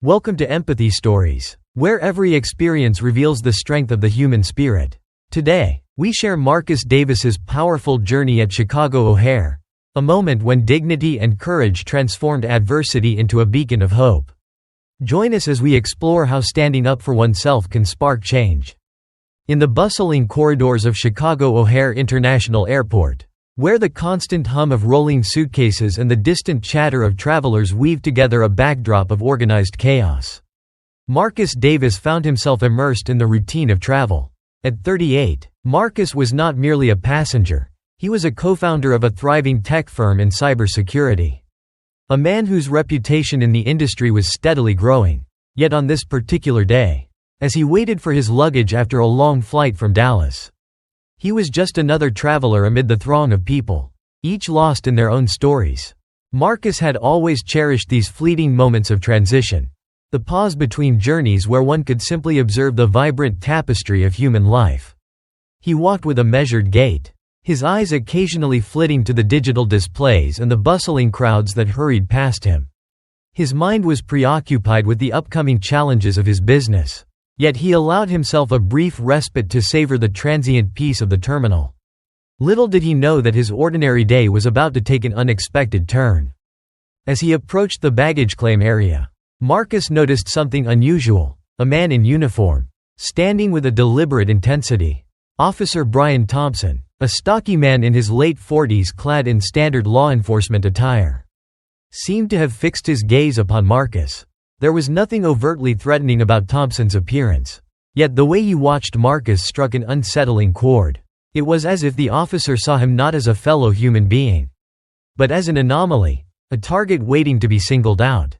Welcome to Empathy Stories, where every experience reveals the strength of the human spirit. Today, we share Marcus Davis's powerful journey at Chicago O'Hare, a moment when dignity and courage transformed adversity into a beacon of hope. Join us as we explore how standing up for oneself can spark change. In the bustling corridors of Chicago O'Hare International Airport, where the constant hum of rolling suitcases and the distant chatter of travelers weave together a backdrop of organized chaos, Marcus Davis found himself immersed in the routine of travel. At 38, Marcus was not merely a passenger, he was a co-founder of a thriving tech firm in cybersecurity. A man whose reputation in the industry was steadily growing. Yet on this particular day, as he waited for his luggage after a long flight from Dallas, he was just another traveler amid the throng of people, each lost in their own stories. Marcus had always cherished these fleeting moments of transition, the pause between journeys where one could simply observe the vibrant tapestry of human life. He walked with a measured gait, his eyes occasionally flitting to the digital displays and the bustling crowds that hurried past him. His mind was preoccupied with the upcoming challenges of his business. Yet he allowed himself a brief respite to savor the transient peace of the terminal. Little did he know that his ordinary day was about to take an unexpected turn. As he approached the baggage claim area, Marcus noticed something unusual: a man in uniform, standing with a deliberate intensity. Officer Brian Thompson, a stocky man in his late 40s clad in standard law enforcement attire, seemed to have fixed his gaze upon Marcus. There was nothing overtly threatening about Thompson's appearance. Yet the way he watched Marcus struck an unsettling chord. It was as if the officer saw him not as a fellow human being, but as an anomaly, a target waiting to be singled out.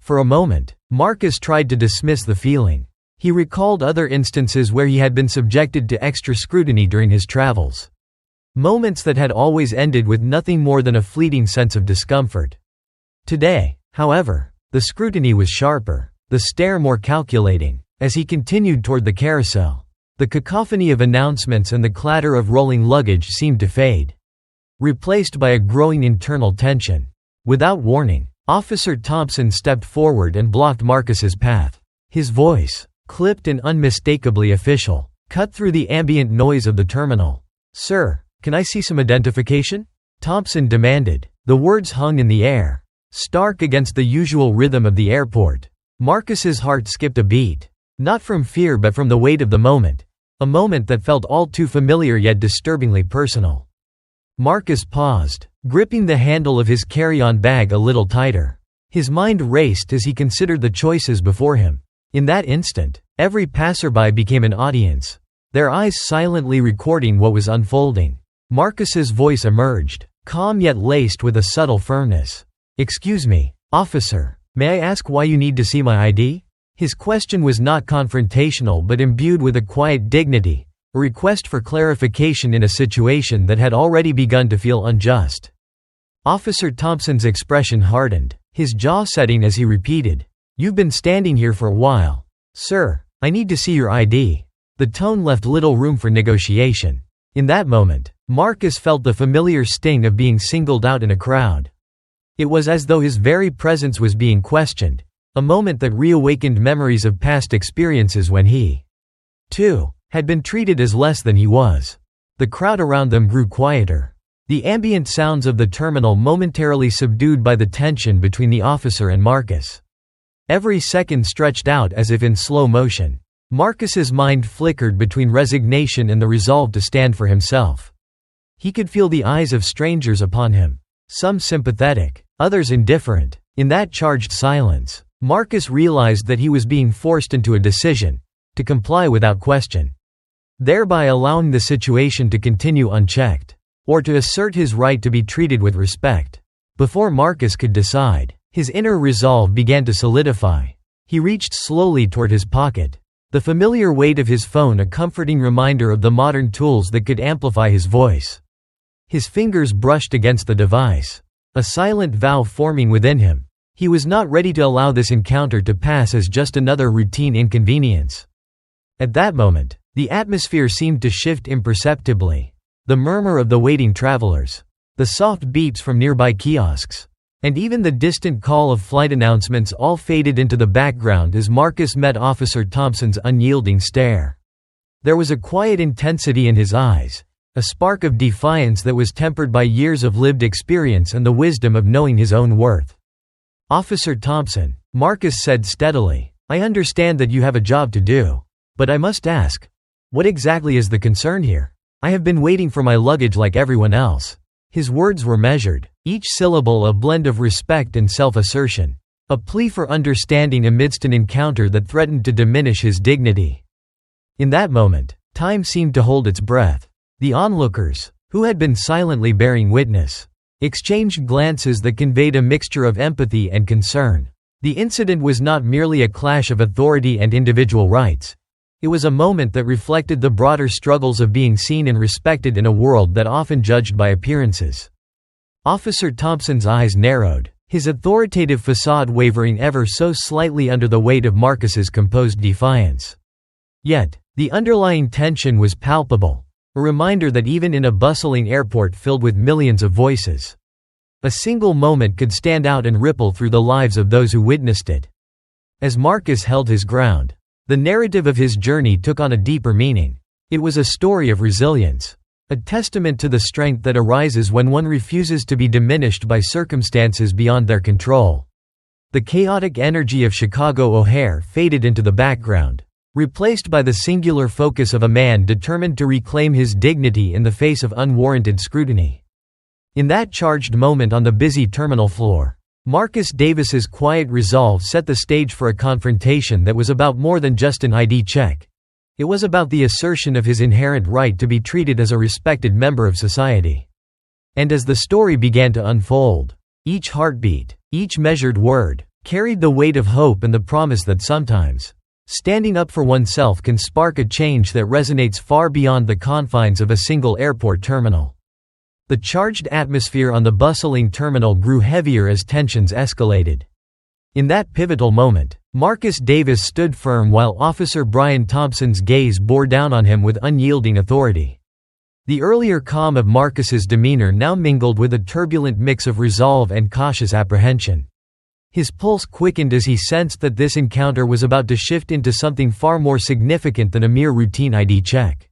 For a moment, Marcus tried to dismiss the feeling. He recalled other instances where he had been subjected to extra scrutiny during his travels. Moments that had always ended with nothing more than a fleeting sense of discomfort. Today, however, the scrutiny was sharper, the stare more calculating. As he continued toward the carousel, the cacophony of announcements and the clatter of rolling luggage seemed to fade, replaced by a growing internal tension. Without warning, Officer Thompson stepped forward and blocked Marcus's path. His voice, clipped and unmistakably official, cut through the ambient noise of the terminal. "Sir, can I see some identification?" Thompson demanded. The words hung in the air, stark against the usual rhythm of the airport. Marcus's heart skipped a beat, not from fear but from the weight of the moment, a moment that felt all too familiar yet disturbingly personal. Marcus paused, gripping the handle of his carry-on bag a little tighter. His mind raced as he considered the choices before him. In that instant, every passerby became an audience, their eyes silently recording what was unfolding. Marcus's voice emerged, calm yet laced with a subtle firmness. "Excuse me, officer, may I ask why you need to see my ID?" His question was not confrontational but imbued with a quiet dignity, a request for clarification in a situation that had already begun to feel unjust. Officer Thompson's expression hardened, his jaw setting as he repeated, "You've been standing here for a while. Sir, I need to see your ID." The tone left little room for negotiation. In that moment, Marcus felt the familiar sting of being singled out in a crowd. It was as though his very presence was being questioned, a moment that reawakened memories of past experiences when he, too, had been treated as less than he was. The crowd around them grew quieter, the ambient sounds of the terminal momentarily subdued by the tension between the officer and Marcus. Every second stretched out as if in slow motion. Marcus's mind flickered between resignation and the resolve to stand for himself. He could feel the eyes of strangers upon him, some sympathetic, others indifferent. In that charged silence, Marcus realized that he was being forced into a decision, to comply without question, thereby allowing the situation to continue unchecked, or to assert his right to be treated with respect. Before Marcus could decide, his inner resolve began to solidify. He reached slowly toward his pocket, the familiar weight of his phone a comforting reminder of the modern tools that could amplify his voice. His fingers brushed against the device, a silent vow forming within him. He was not ready to allow this encounter to pass as just another routine inconvenience. At that moment, the atmosphere seemed to shift imperceptibly. The murmur of the waiting travelers, the soft beeps from nearby kiosks, And even the distant call of flight announcements all faded into the background as Marcus met Officer Thompson's unyielding stare. There was a quiet intensity in his eyes, a spark of defiance that was tempered by years of lived experience and the wisdom of knowing his own worth. "Officer Thompson," Marcus said steadily, "I understand that you have a job to do. But I must ask, what exactly is the concern here? I have been waiting for my luggage like everyone else." His words were measured, each syllable a blend of respect and self-assertion, a plea for understanding amidst an encounter that threatened to diminish his dignity. In that moment, time seemed to hold its breath. The onlookers, who had been silently bearing witness, exchanged glances that conveyed a mixture of empathy and concern. The incident was not merely a clash of authority and individual rights. It was a moment that reflected the broader struggles of being seen and respected in a world that often judged by appearances. Officer Thompson's eyes narrowed, his authoritative facade wavering ever so slightly under the weight of Marcus's composed defiance. Yet, the underlying tension was palpable, a reminder that even in a bustling airport filled with millions of voices, a single moment could stand out and ripple through the lives of those who witnessed it. As Marcus held his ground, the narrative of his journey took on a deeper meaning. It was a story of resilience, a testament to the strength that arises when one refuses to be diminished by circumstances beyond their control. The chaotic energy of Chicago O'Hare faded into the background, replaced by the singular focus of a man determined to reclaim his dignity in the face of unwarranted scrutiny. In that charged moment on the busy terminal floor, Marcus Davis's quiet resolve set the stage for a confrontation that was about more than just an ID check. It was about the assertion of his inherent right to be treated as a respected member of society. And as the story began to unfold, each heartbeat, each measured word, carried the weight of hope and the promise that sometimes, standing up for oneself can spark a change that resonates far beyond the confines of a single airport terminal. The charged atmosphere on the bustling terminal grew heavier as tensions escalated. In that pivotal moment, Marcus Davis stood firm while Officer Brian Thompson's gaze bore down on him with unyielding authority. The earlier calm of Marcus's demeanor now mingled with a turbulent mix of resolve and cautious apprehension. His pulse quickened as he sensed that this encounter was about to shift into something far more significant than a mere routine ID check.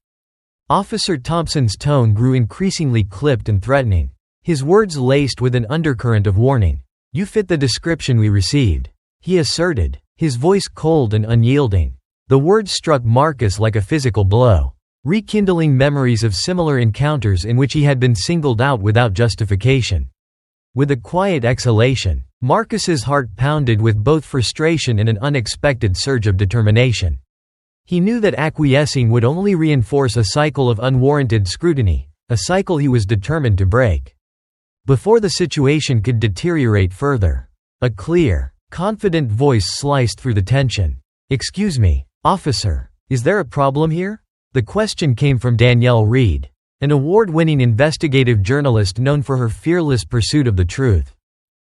Officer Thompson's tone grew increasingly clipped and threatening, his words laced with an undercurrent of warning. "You fit the description we received," he asserted, his voice cold and unyielding. The words struck Marcus like a physical blow, rekindling memories of similar encounters in which he had been singled out without justification. With a quiet exhalation, Marcus's heart pounded with both frustration and an unexpected surge of determination. He knew that acquiescing would only reinforce a cycle of unwarranted scrutiny, a cycle he was determined to break. Before the situation could deteriorate further, a clear, confident voice sliced through the tension. "Excuse me, officer, is there a problem here?" The question came from Danielle Reed, an award-winning investigative journalist known for her fearless pursuit of the truth.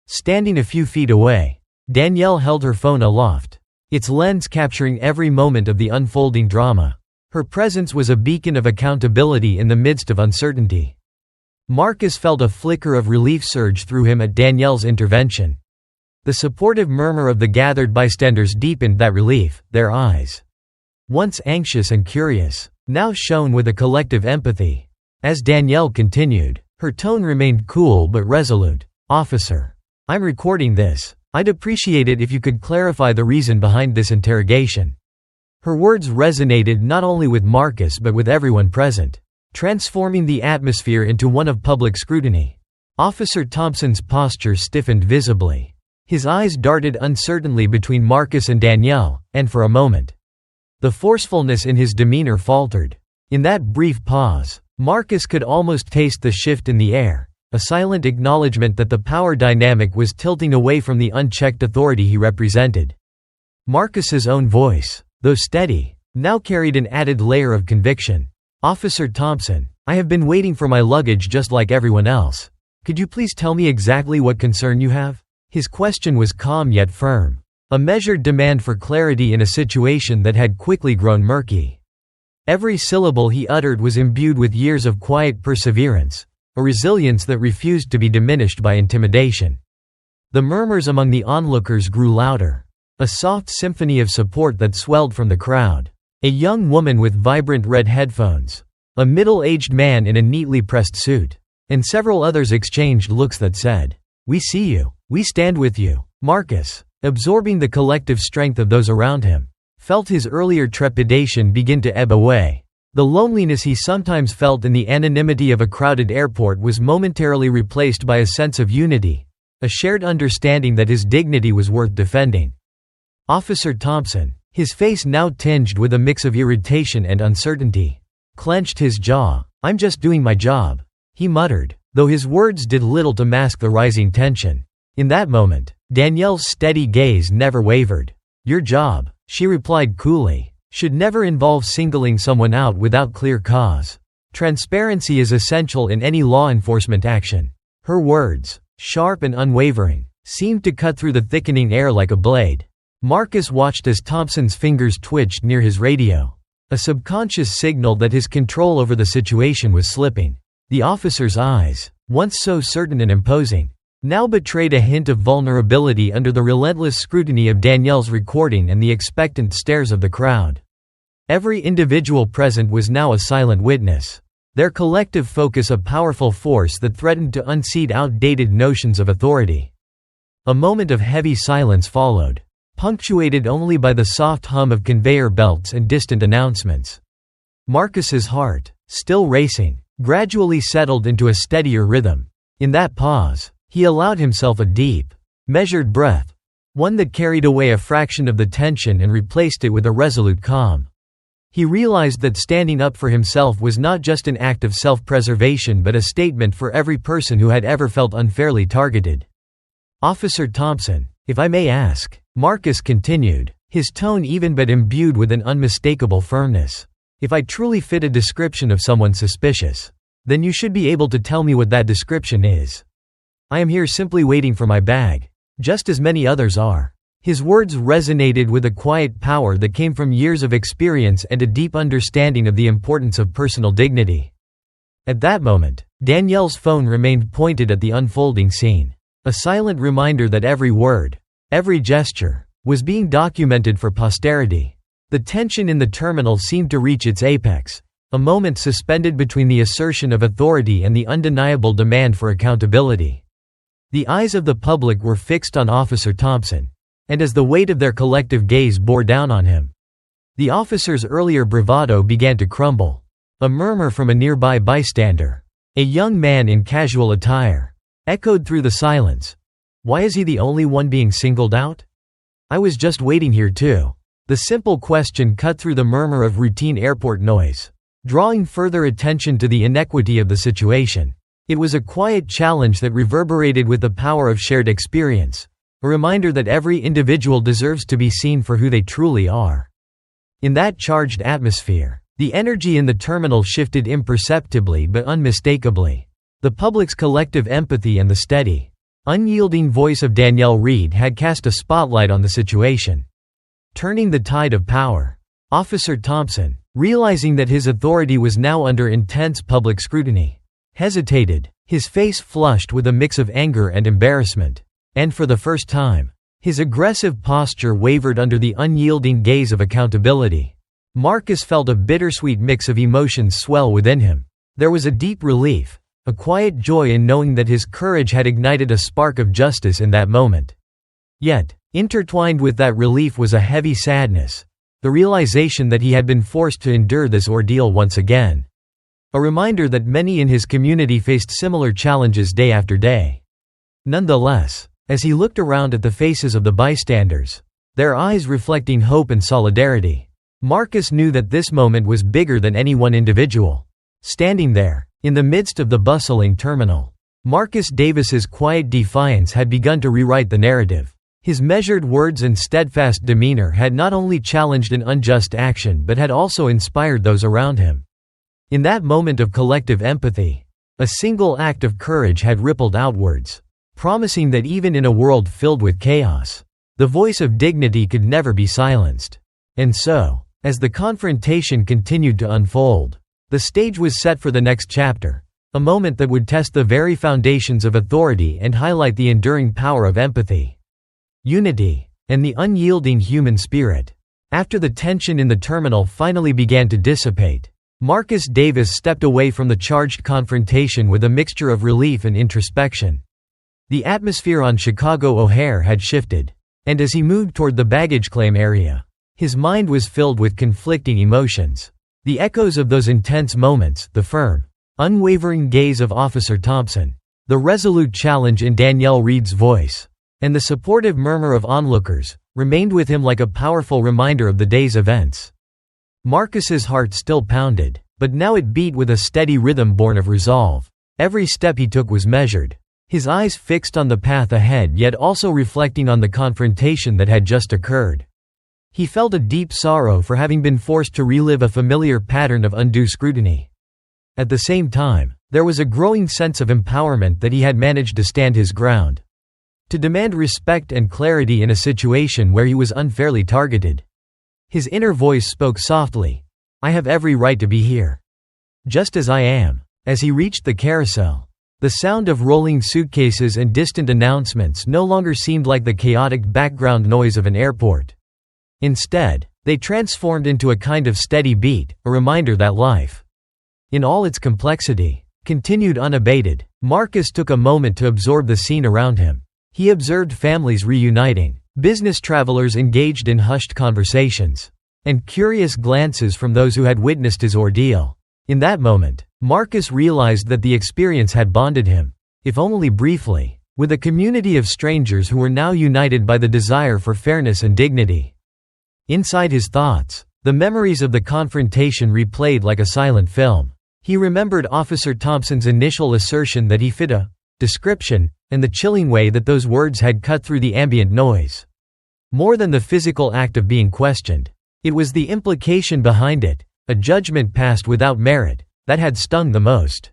Standing a few feet away, Danielle held her phone aloft, its lens capturing every moment of the unfolding drama. Her presence was a beacon of accountability in the midst of uncertainty. Marcus felt a flicker of relief surge through him at Danielle's intervention. The supportive murmur of the gathered bystanders deepened that relief, their eyes, once anxious and curious, now shone with a collective empathy. As Danielle continued, her tone remained cool but resolute. "Officer, I'm recording this. I'd appreciate it if you could clarify the reason behind this interrogation." Her words resonated not only with Marcus but with everyone present, transforming the atmosphere into one of public scrutiny. Officer Thompson's posture stiffened visibly. His eyes darted uncertainly between Marcus and Danielle, and for a moment, the forcefulness in his demeanor faltered. In that brief pause, Marcus could almost taste the shift in the air, a silent acknowledgement that the power dynamic was tilting away from the unchecked authority he represented. Marcus's own voice, though steady, now carried an added layer of conviction. "Officer Thompson, I have been waiting for my luggage just like everyone else. Could you please tell me exactly what concern you have?" His question was calm yet firm, a measured demand for clarity in a situation that had quickly grown murky. Every syllable he uttered was imbued with years of quiet perseverance, a resilience that refused to be diminished by intimidation. The murmurs among the onlookers grew louder. A soft symphony of support that swelled from the crowd. A young woman with vibrant red headphones. A middle-aged man in a neatly pressed suit. And several others exchanged looks that said, "We see you. We stand with you." Marcus, absorbing the collective strength of those around him, felt his earlier trepidation begin to ebb away. The loneliness he sometimes felt in the anonymity of a crowded airport was momentarily replaced by a sense of unity, a shared understanding that his dignity was worth defending. Officer Thompson, his face now tinged with a mix of irritation and uncertainty, clenched his jaw. "I'm just doing my job," he muttered, though his words did little to mask the rising tension. In that moment, Danielle's steady gaze never wavered. "Your job," she replied coolly, "should never involve singling someone out without clear cause. Transparency is essential in any law enforcement action." Her words, sharp and unwavering, seemed to cut through the thickening air like a blade. Marcus watched as Thompson's fingers twitched near his radio, a subconscious signal that his control over the situation was slipping. The officer's eyes, once so certain and imposing, now betrayed a hint of vulnerability under the relentless scrutiny of Danielle's recording and the expectant stares of the crowd. Every individual present was now a silent witness, their collective focus a powerful force that threatened to unseat outdated notions of authority. A moment of heavy silence followed, punctuated only by the soft hum of conveyor belts and distant announcements. Marcus's heart, still racing, gradually settled into a steadier rhythm. In that pause, he allowed himself a deep, measured breath, one that carried away a fraction of the tension and replaced it with a resolute calm. He realized that standing up for himself was not just an act of self-preservation but a statement for every person who had ever felt unfairly targeted. "Officer Thompson, if I may ask," Marcus continued, his tone even but imbued with an unmistakable firmness, "if I truly fit a description of someone suspicious, then you should be able to tell me what that description is. I am here simply waiting for my bag, just as many others are." His words resonated with a quiet power that came from years of experience and a deep understanding of the importance of personal dignity. At that moment, Danielle's phone remained pointed at the unfolding scene, a silent reminder that every word, every gesture, was being documented for posterity. The tension in the terminal seemed to reach its apex, a moment suspended between the assertion of authority and the undeniable demand for accountability. The eyes of the public were fixed on Officer Thompson, and as the weight of their collective gaze bore down on him, the officer's earlier bravado began to crumble. A murmur from a nearby bystander, a young man in casual attire, echoed through the silence. "Why is he the only one being singled out? I was just waiting here too." The simple question cut through the murmur of routine airport noise, drawing further attention to the inequity of the situation. It was a quiet challenge that reverberated with the power of shared experience, a reminder that every individual deserves to be seen for who they truly are. In that charged atmosphere, the energy in the terminal shifted imperceptibly but unmistakably. The public's collective empathy and the steady, unyielding voice of Danielle Reed had cast a spotlight on the situation, turning the tide of power. Officer Thompson, realizing that his authority was now under intense public scrutiny, hesitated, his face flushed with a mix of anger and embarrassment. And for the first time, his aggressive posture wavered under the unyielding gaze of accountability. Marcus felt a bittersweet mix of emotions swell within him. There was a deep relief, a quiet joy in knowing that his courage had ignited a spark of justice in that moment. Yet, intertwined with that relief was a heavy sadness, the realization that he had been forced to endure this ordeal once again. A reminder that many in his community faced similar challenges day after day. Nonetheless, as he looked around at the faces of the bystanders, their eyes reflecting hope and solidarity, Marcus knew that this moment was bigger than any one individual. Standing there, in the midst of the bustling terminal, Marcus Davis's quiet defiance had begun to rewrite the narrative. His measured words and steadfast demeanor had not only challenged an unjust action but had also inspired those around him. In that moment of collective empathy, a single act of courage had rippled outwards, promising that even in a world filled with chaos, the voice of dignity could never be silenced. And so, as the confrontation continued to unfold, the stage was set for the next chapter, a moment that would test the very foundations of authority and highlight the enduring power of empathy, unity, and the unyielding human spirit. After the tension in the terminal finally began to dissipate, Marcus Davis stepped away from the charged confrontation with a mixture of relief and introspection. The atmosphere on Chicago O'Hare had shifted, and as he moved toward the baggage claim area, his mind was filled with conflicting emotions. The echoes of those intense moments, the firm, unwavering gaze of Officer Thompson, the resolute challenge in Danielle Reed's voice, and the supportive murmur of onlookers, remained with him like a powerful reminder of the day's events. Marcus's heart still pounded, but now it beat with a steady rhythm born of resolve. Every step he took was measured, his eyes fixed on the path ahead yet also reflecting on the confrontation that had just occurred. He felt a deep sorrow for having been forced to relive a familiar pattern of undue scrutiny. At the same time, there was a growing sense of empowerment that he had managed to stand his ground, to demand respect and clarity in a situation where he was unfairly targeted. His inner voice spoke softly, "I have every right to be here, just as I am." As he reached the carousel, the sound of rolling suitcases and distant announcements no longer seemed like the chaotic background noise of an airport. Instead, they transformed into a kind of steady beat, a reminder that life, in all its complexity, continued unabated. Marcus took a moment to absorb the scene around him. He observed families reuniting, business travelers engaged in hushed conversations, and curious glances from those who had witnessed his ordeal. In that moment, Marcus realized that the experience had bonded him, if only briefly, with a community of strangers who were now united by the desire for fairness and dignity. Inside his thoughts, the memories of the confrontation replayed like a silent film. He remembered Officer Thompson's initial assertion that he fit a description, and the chilling way that those words had cut through the ambient noise. More than the physical act of being questioned, it was the implication behind it, a judgment passed without merit, that had stung the most.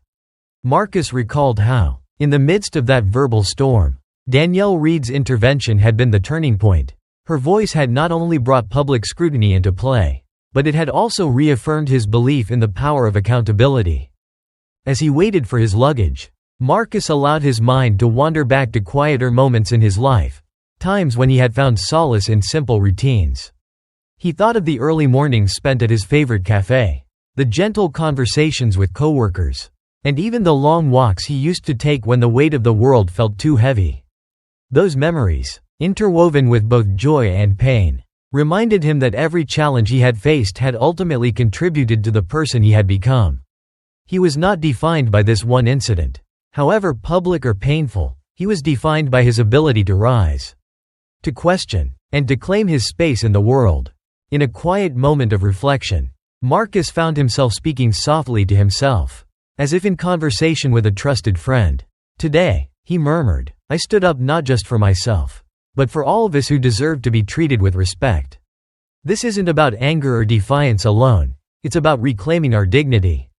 Marcus recalled how, in the midst of that verbal storm, Danielle Reed's intervention had been the turning point. Her voice had not only brought public scrutiny into play, but it had also reaffirmed his belief in the power of accountability. As he waited for his luggage, Marcus allowed his mind to wander back to quieter moments in his life, times when he had found solace in simple routines. He thought of the early mornings spent at his favorite cafe, the gentle conversations with coworkers, and even the long walks he used to take when the weight of the world felt too heavy. Those memories, interwoven with both joy and pain, reminded him that every challenge he had faced had ultimately contributed to the person he had become. He was not defined by this one incident. However public or painful, he was defined by his ability to rise, to question, and to claim his space in the world. In a quiet moment of reflection, Marcus found himself speaking softly to himself, as if in conversation with a trusted friend. "Today," he murmured, "I stood up not just for myself, but for all of us who deserve to be treated with respect. This isn't about anger or defiance alone, it's about reclaiming our dignity."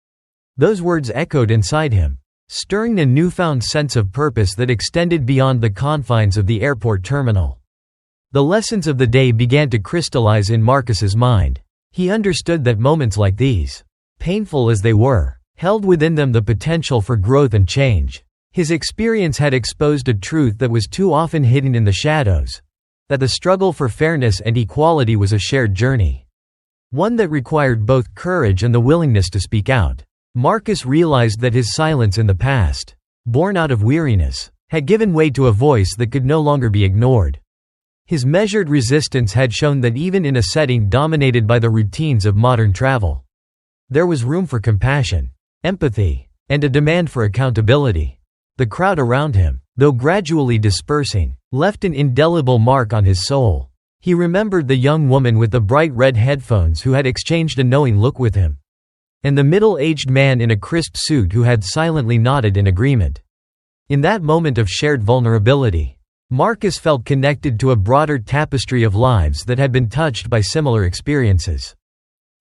Those words echoed inside him, stirring a newfound sense of purpose that extended beyond the confines of the airport terminal. The lessons of the day began to crystallize in Marcus's mind. He understood that moments like these, painful as they were, held within them the potential for growth and change. His experience had exposed a truth that was too often hidden in the shadows, that the struggle for fairness and equality was a shared journey, one that required both courage and the willingness to speak out. Marcus realized that his silence in the past, born out of weariness, had given way to a voice that could no longer be ignored. His measured resistance had shown that even in a setting dominated by the routines of modern travel, there was room for compassion, empathy, and a demand for accountability. The crowd around him, though gradually dispersing, left an indelible mark on his soul. He remembered the young woman with the bright red headphones who had exchanged a knowing look with him, and the middle-aged man in a crisp suit who had silently nodded in agreement. In that moment of shared vulnerability, Marcus felt connected to a broader tapestry of lives that had been touched by similar experiences.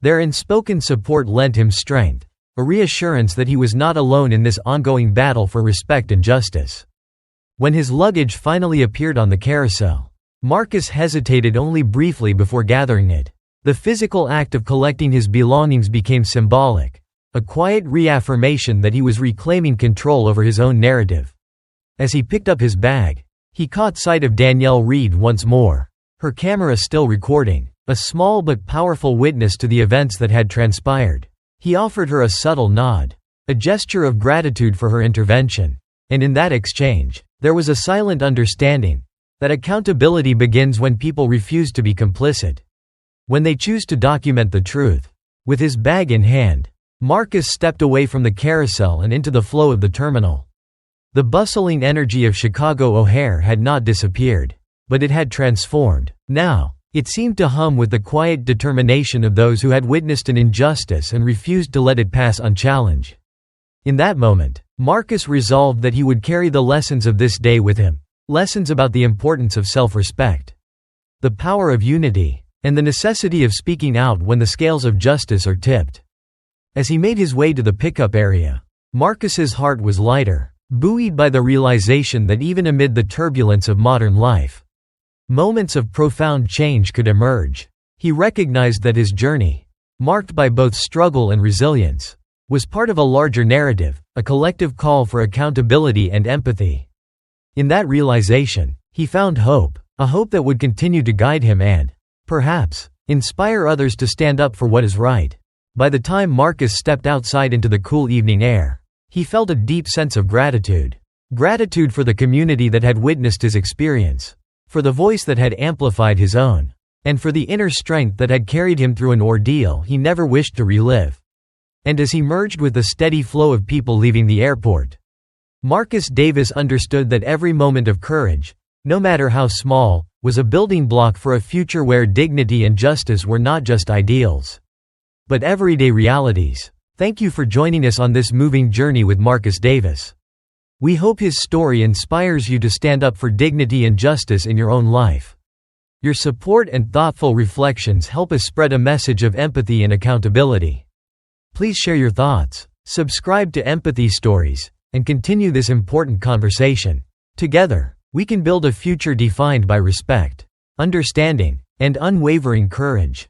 Their unspoken support lent him strength, a reassurance that he was not alone in this ongoing battle for respect and justice. When his luggage finally appeared on the carousel, Marcus hesitated only briefly before gathering it. The physical act of collecting his belongings became symbolic, a quiet reaffirmation that he was reclaiming control over his own narrative. As he picked up his bag, he caught sight of Danielle Reed once more, her camera still recording, a small but powerful witness to the events that had transpired. He offered her a subtle nod, a gesture of gratitude for her intervention, and in that exchange, there was a silent understanding that accountability begins when people refuse to be complicit. When they choose to document the truth. With his bag in hand, Marcus stepped away from the carousel and into the flow of the terminal. The bustling energy of Chicago O'Hare had not disappeared, but it had transformed. Now, it seemed to hum with the quiet determination of those who had witnessed an injustice and refused to let it pass unchallenged. In that moment, Marcus resolved that he would carry the lessons of this day with him, lessons about the importance of self-respect, the power of unity, and the necessity of speaking out when the scales of justice are tipped. As he made his way to the pickup area, Marcus's heart was lighter, buoyed by the realization that even amid the turbulence of modern life, moments of profound change could emerge. He recognized that his journey, marked by both struggle and resilience, was part of a larger narrative, a collective call for accountability and empathy. In that realization, he found hope, a hope that would continue to guide him and, perhaps, inspire others to stand up for what is right. By the time Marcus stepped outside into the cool evening air, he felt a deep sense of gratitude. Gratitude for the community that had witnessed his experience, for the voice that had amplified his own, and for the inner strength that had carried him through an ordeal he never wished to relive. And as he merged with the steady flow of people leaving the airport, Marcus Davis understood that every moment of courage, no matter how small, was a building block for a future where dignity and justice were not just ideals, but everyday realities. Thank you for joining us on this moving journey with Marcus Davis. We hope his story inspires you to stand up for dignity and justice in your own life. Your support and thoughtful reflections help us spread a message of empathy and accountability. Please share your thoughts, subscribe to Empathy Stories, and continue this important conversation. Together, we can build a future defined by respect, understanding, and unwavering courage.